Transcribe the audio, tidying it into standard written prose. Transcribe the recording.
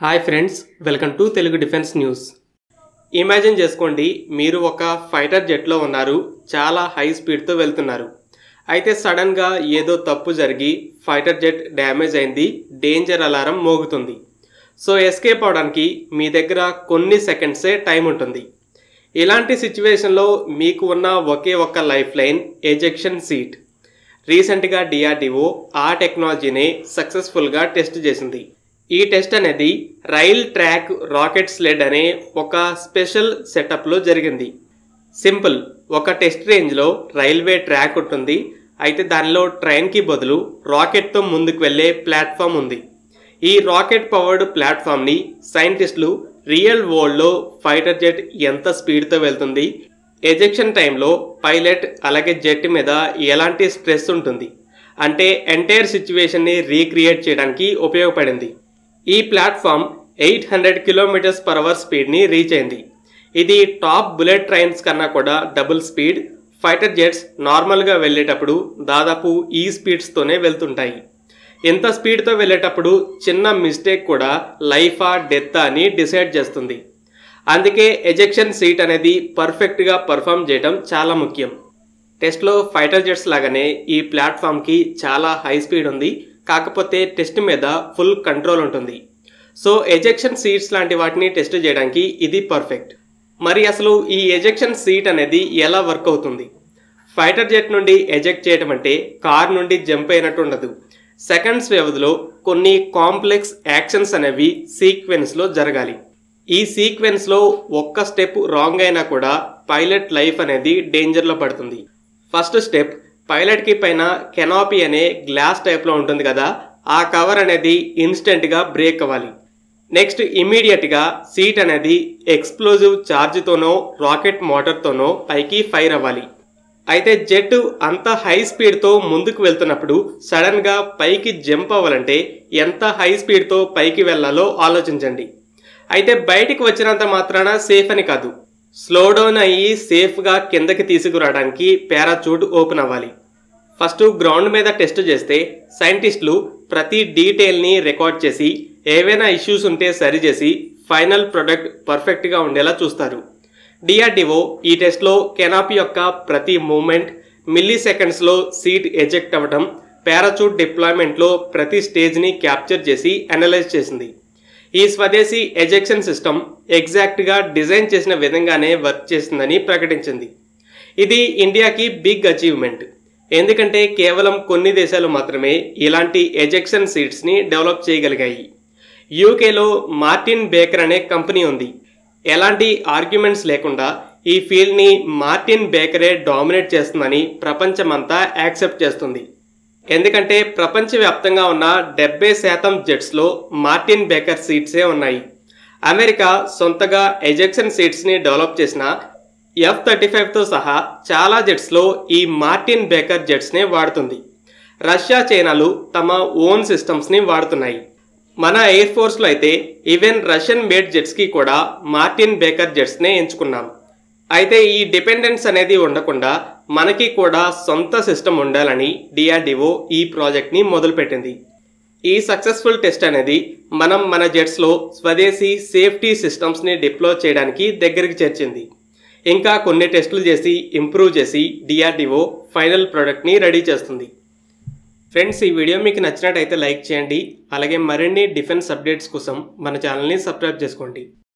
Hi friends, welcome to Telugu defence news. Imagine చేసుకోండి, మీరు ఒక ఫైటర్ జెట్లో ఉన్నారు, చాలా హై స్పీడ్తో వెళ్తున్నారు. అయితే సడన్గా ఏదో తప్పు జరిగి ఫైటర్ జెట్ డ్యామేజ్ అయింది, డేంజర్ అలారం మోగుతుంది. సో ఎస్కేప్ అవడానికి మీ దగ్గర కొన్ని సెకండ్సే టైం ఉంటుంది. ఇలాంటి సిచ్యువేషన్లో మీకు ఉన్న ఒకే ఒక్క లైఫ్ లైన్ ఎజెక్షన్ సీట్. రీసెంట్గా డిఆర్డిఓ ఆ టెక్నాలజీని సక్సెస్ఫుల్గా టెస్ట్ చేసింది. ఈ టెస్ట్ అనేది రైల్ ట్రాక్ రాకెట్ స్లెడ్ అనే ఒక స్పెషల్ సెటప్లో జరిగింది. సింపుల్, ఒక టెస్ట్ రేంజ్లో రైల్వే ట్రాక్ ఉంటుంది. అయితే దానిలో ట్రైన్కి బదులు రాకెట్తో ముందుకు వెళ్ళే ప్లాట్ఫామ్ ఉంది. ఈ రాకెట్ పవర్డ్ ప్లాట్ఫామ్ని సైంటిస్టులు రియల్ వరల్డ్లో ఫైటర్ జెట్ ఎంత స్పీడ్తో వెళ్తుంది, ఎజెక్షన్ టైంలో పైలట్ అలాగే జెట్ మీద ఎలాంటి స్ట్రెస్ ఉంటుంది అంటే ఎంటైర్ సిచ్యువేషన్ని రీక్రియేట్ చేయడానికి ఉపయోగపడింది. ఈ ప్లాట్ఫామ్ 800 km/h స్పీడ్ని రీచ్ అయింది. ఇది టాప్ బుల్లెట్ ట్రైన్స్ కన్నా కూడా డబుల్ స్పీడ్. ఫైటర్ జెట్స్ నార్మల్గా వెళ్ళేటప్పుడు దాదాపు ఈ స్పీడ్స్తోనే వెళ్తుంటాయి. ఎంత స్పీడ్తో వెళ్ళేటప్పుడు చిన్న మిస్టేక్ కూడా లైఫా డెత్ అని డిసైడ్ చేస్తుంది. అందుకే ఎజెక్షన్ సీట్ అనేది పర్ఫెక్ట్గా పర్ఫామ్ చేయడం చాలా ముఖ్యం. టెస్ట్లో ఫైటర్ జెట్స్ లాగానే ఈ ప్లాట్ఫామ్కి చాలా హై స్పీడ్ ఉంది, కాకపోతే టెస్ట్ మీద ఫుల్ కంట్రోల్ ఉంటుంది. సో ఎజెక్షన్ సీట్స్ లాంటి వాటిని టెస్ట్ చేయడానికి ఇది పర్ఫెక్ట్. మరి అసలు ఈ ఎజెక్షన్ సీట్ అనేది ఎలా వర్క్ అవుతుంది? ఫైటర్ జెట్ నుండి ఎజెక్ట్ చేయడం అంటే కార్ నుండి జంప్ అయినట్టు ఉండదు. సెకండ్స్ వ్యవధిలో కొన్ని కాంప్లెక్స్ యాక్షన్స్ అనేవి సీక్వెన్స్లో జరగాలి. ఈ సీక్వెన్స్లో ఒక్క స్టెప్ రాంగ్ అయినా కూడా పైలట్ లైఫ్ అనేది డేంజర్లో పడుతుంది. ఫస్ట్ స్టెప్, పైలట్కి పైన కెనాపీ అనే గ్లాస్ టైప్లో ఉంటుంది కదా, ఆ కవర్ అనేది ఇన్స్టెంట్గా బ్రేక్ అవ్వాలి. నెక్స్ట్ ఇమీడియట్గా సీట్ అనేది ఎక్స్ప్లోజివ్ ఛార్జ్తోనో రాకెట్ మోటార్తోనో పైకి ఫైర్ అవ్వాలి. అయితే జెట్ అంత హై స్పీడ్తో ముందుకు వెళ్తున్నప్పుడు సడన్గా పైకి జంప్ అవ్వాలంటే ఎంత హై స్పీడ్తో పైకి వెళ్ళాలో ఆలోచించండి. అయితే బయటికి వచ్చినంత మాత్రాన సేఫ్ అని కాదు, స్లో డౌన్ అయ్యి సేఫ్గా కిందకి తీసుకురావడానికి పారాచూట్ ఓపెన్ అవ్వాలి. ఫస్ట్ గ్రౌండ్ మీద టెస్ట్ చేస్తే సైంటిస్టులు ప్రతి డీటెయిల్ని రికార్డ్ చేసి ఏవైనా ఇష్యూస్ ఉంటే సరిచేసి ఫైనల్ ప్రొడక్ట్ పర్ఫెక్ట్గా ఉండేలా చూస్తారు. డిఆర్డిఓ ఈ టెస్ట్లో కెనాపీ యొక్క ప్రతి మూమెంట్, మిల్లీ సెకండ్స్లో సీట్ ఎజెక్ట్ అవ్వడం, పారాచూట్ డిప్లాయ్మెంట్లో ప్రతి స్టేజ్ని క్యాప్చర్ చేసి అనలైజ్ చేసింది. ఈ స్వదేశీ ఎజెక్షన్ సిస్టమ్ ఎగ్జాక్ట్గా డిజైన్ చేసిన విధంగానే వర్క్ చేసిందని ప్రకటించింది. ఇది ఇండియాకి బిగ్ అచీవ్మెంట్. ఎందుకంటే కేవలం కొన్ని దేశాలు మాత్రమే ఇలాంటి ఎజెక్షన్ సీట్స్ని డెవలప్ చేయగలిగాయి. యూకేలో మార్టిన్ బేకర్ అనే కంపెనీ ఉంది. ఎలాంటి ఆర్గ్యుమెంట్స్ లేకుండా ఈ ఫీల్డ్ని మార్టిన్ బేకరే డామినేట్ చేస్తుందని ప్రపంచమంతా యాక్సెప్ట్ చేస్తుంది. ఎందుకంటే ప్రపంచవ్యాప్తంగా ఉన్న 70% జెట్స్లో మార్టిన్ బేకర్ సీట్సే ఉన్నాయి. అమెరికా సొంతగా ఎజెక్షన్ సీట్స్ని డెవలప్ చేసిన F-35తో సహా చాలా జెట్స్లో ఈ మార్టిన్ బేకర్ జెట్స్నే వాడుతుంది. రష్యా, చైనాలు తమ ఓన్ సిస్టమ్స్ని వాడుతున్నాయి. మన ఎయిర్ ఫోర్స్లో అయితే ఈవెన్ రష్యన్ మేడ్ జెట్స్కి కూడా మార్టిన్ బేకర్ జెట్స్నే ఎంచుకున్నాం. అయితే ఈ డిపెండెన్స్ అనేది ఉండకుండా మనకి కూడా సొంత సిస్టమ్ ఉండాలని డిఆర్డిఓ ఈ ప్రాజెక్ట్ని మొదలుపెట్టింది. ఈ సక్సెస్ఫుల్ టెస్ట్ అనేది మన జెట్స్లో స్వదేశీ సేఫ్టీ సిస్టమ్స్ని డిప్లాయ్ చేయడానికి దగ్గరికి చేర్చింది. ఇంకా కొన్ని టెస్టులు చేసి ఇంప్రూవ్ చేసి డిఆర్డిఓ ఫైనల్ ప్రోడక్ట్ని రెడీ చేస్తుంది. ఫ్రెండ్స్, ఈ వీడియో మీకు నచ్చినట్టయితే లైక్ చేయండి. అలాగే మరిన్ని డిఫెన్స్ అప్డేట్స్ కోసం మన ఛానల్ని సబ్స్క్రైబ్ చేసుకోండి.